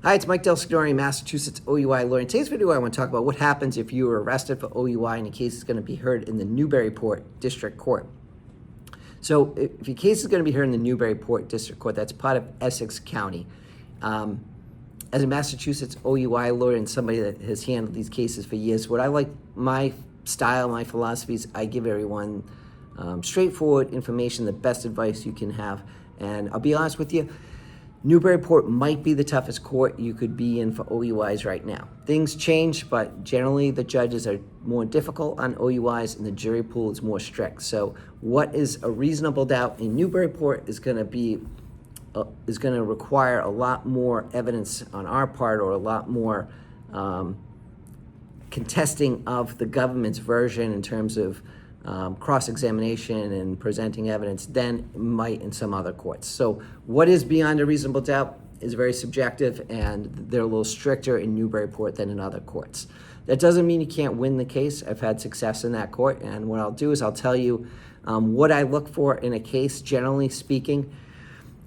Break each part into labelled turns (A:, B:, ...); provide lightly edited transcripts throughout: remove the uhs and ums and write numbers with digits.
A: Hi, it's Mike DelSignore, Massachusetts OUI lawyer. In today's video, I want to talk about what happens if you were arrested for OUI and the case is going to be heard in the Newburyport District Court. So if your case is going to be heard in the Newburyport District Court, that's part of Essex County. As a Massachusetts OUI lawyer and somebody that has handled these cases for years, what I like, my style, my philosophies, I give everyone straightforward information, the best advice you can have. And I'll be honest with you, Newburyport might be the toughest court you could be in for OUIs right now. Things change, but generally the judges are more difficult on OUIs and the jury pool is more strict. So what is a reasonable doubt in Newburyport is going to require a lot more evidence on our part, or a lot more contesting of the government's version in terms of cross-examination and presenting evidence than might in some other courts. So what is beyond a reasonable doubt is very subjective, and they're a little stricter in Newburyport than in other courts. That doesn't mean you can't win the case. I've had success in that court, and what I'll do is I'll tell you what I look for in a case. Generally speaking,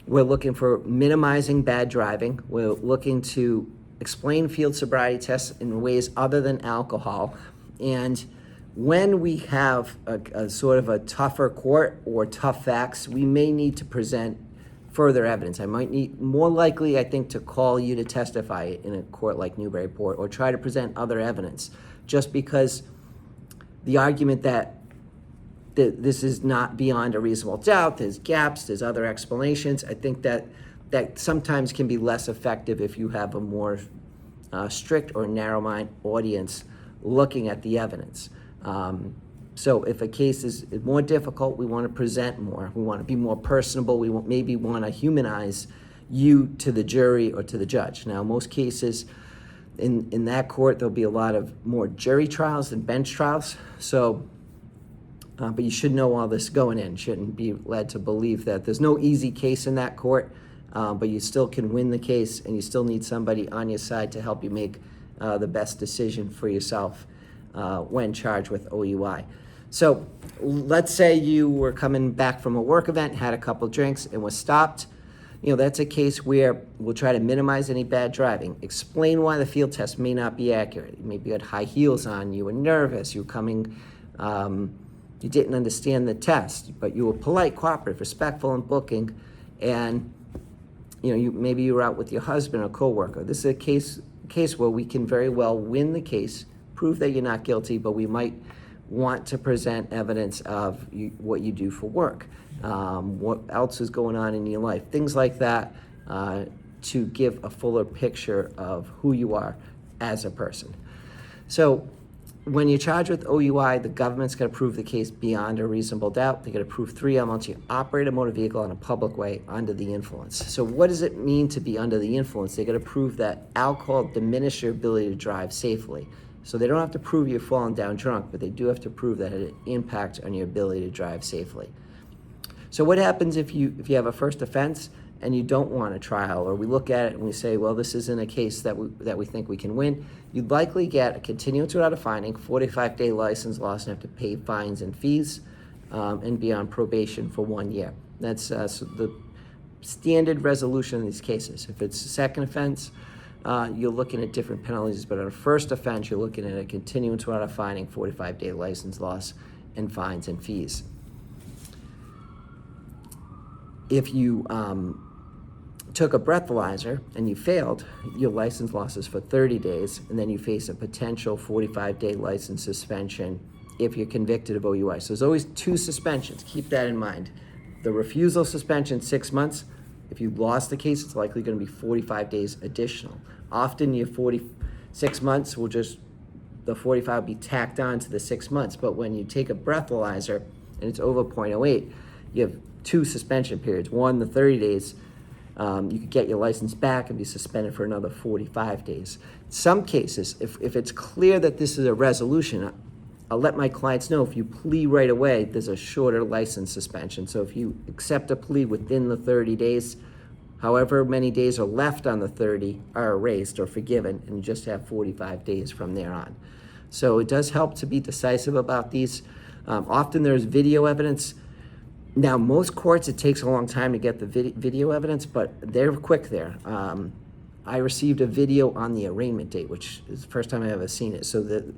A: we're looking for minimizing bad driving. We're looking to explain field sobriety tests in ways other than alcohol. And when we have a sort of a tougher court or tough facts, we may need to present further evidence. I might need, more likely, I think, to call you to testify in a court like Newburyport, or try to present other evidence, just because the argument that this is not beyond a reasonable doubt, there's gaps, there's other explanations, I think that sometimes can be less effective if you have a more strict or narrow-minded audience looking at the evidence. So if a case is more difficult, we want to present more. We want to be more personable. We maybe want to humanize you to the jury or to the judge. Now, most cases in that court, there'll be a lot of more jury trials than bench trials. So, but you should know all this going in. Shouldn't be led to believe that there's no easy case in that court, but you still can win the case, and you still need somebody on your side to help you make the best decision for yourself when charged with OUI. So let's say you were coming back from a work event, had a couple drinks, and was stopped. You know, that's a case where we'll try to minimize any bad driving. Explain why the field test may not be accurate. Maybe you had high heels on, you were nervous, you were coming, you didn't understand the test, but you were polite, cooperative, respectful in booking, and maybe you were out with your husband or coworker. This is a case where we can very well win the case, prove that you're not guilty, but we might want to present evidence of what you do for work, what else is going on in your life, things like that, to give a fuller picture of who you are as a person. So when you're charged with OUI, the government's got to prove the case beyond a reasonable doubt. They got to prove 3 elements. You operate a motor vehicle in a public way under the influence. So what does it mean to be under the influence? They got to prove that alcohol diminishes your ability to drive safely. So they don't have to prove you're falling down drunk, but they do have to prove that it had an impact on your ability to drive safely. So what happens if you have a first offense and you don't want a trial, or we look at it and we say, well, this isn't a case that we think we can win? You'd likely get a continuance without a finding, 45-day license loss, and have to pay fines and fees, and be on probation for 1 year. That's so the standard resolution in these cases. If it's a second offense, you're looking at different penalties, but on a first offense, you're looking at a continuance without a finding, 45-day license loss, and fines and fees. If you took a breathalyzer and you failed, your license losses for 30 days, and then you face a potential 45-day license suspension if you're convicted of OUI. So there's always 2 suspensions. Keep that in mind. The refusal suspension, 6 months. If you lost the case, it's likely going to be 45 days additional. Often your 46 months will the 45 will be tacked on to the 6 months. But when you take a breathalyzer and it's over 0.08, you have 2 suspension periods. One, the 30 days, you could get your license back and be suspended for another 45 days. Some cases, if it's clear that this is a resolution, I'll let my clients know if you plea right away, there's a shorter license suspension. So if you accept a plea within the 30 days, however many days are left on the 30 are erased or forgiven, and you just have 45 days from there on. So it does help to be decisive about these. Often there's video evidence. Now, most courts, it takes a long time to get the video evidence, but they're quick there. I received a video on the arraignment date, which is the first time I've ever seen it. So that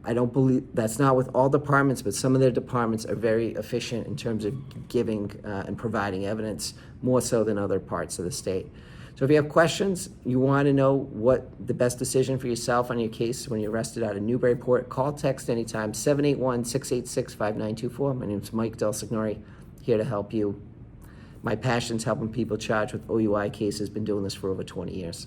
A: I don't believe, that's not with all departments, but some of their departments are very efficient in terms of giving and providing evidence, more so than other parts of the state. So if you have questions, you want to know what the best decision for yourself on your case when you're arrested out of Newburyport, call, text anytime, 781-686-5924. My name is Mike DelSignore, here to help you. My passion's helping people charged with OUI cases, been doing this for over 20 years.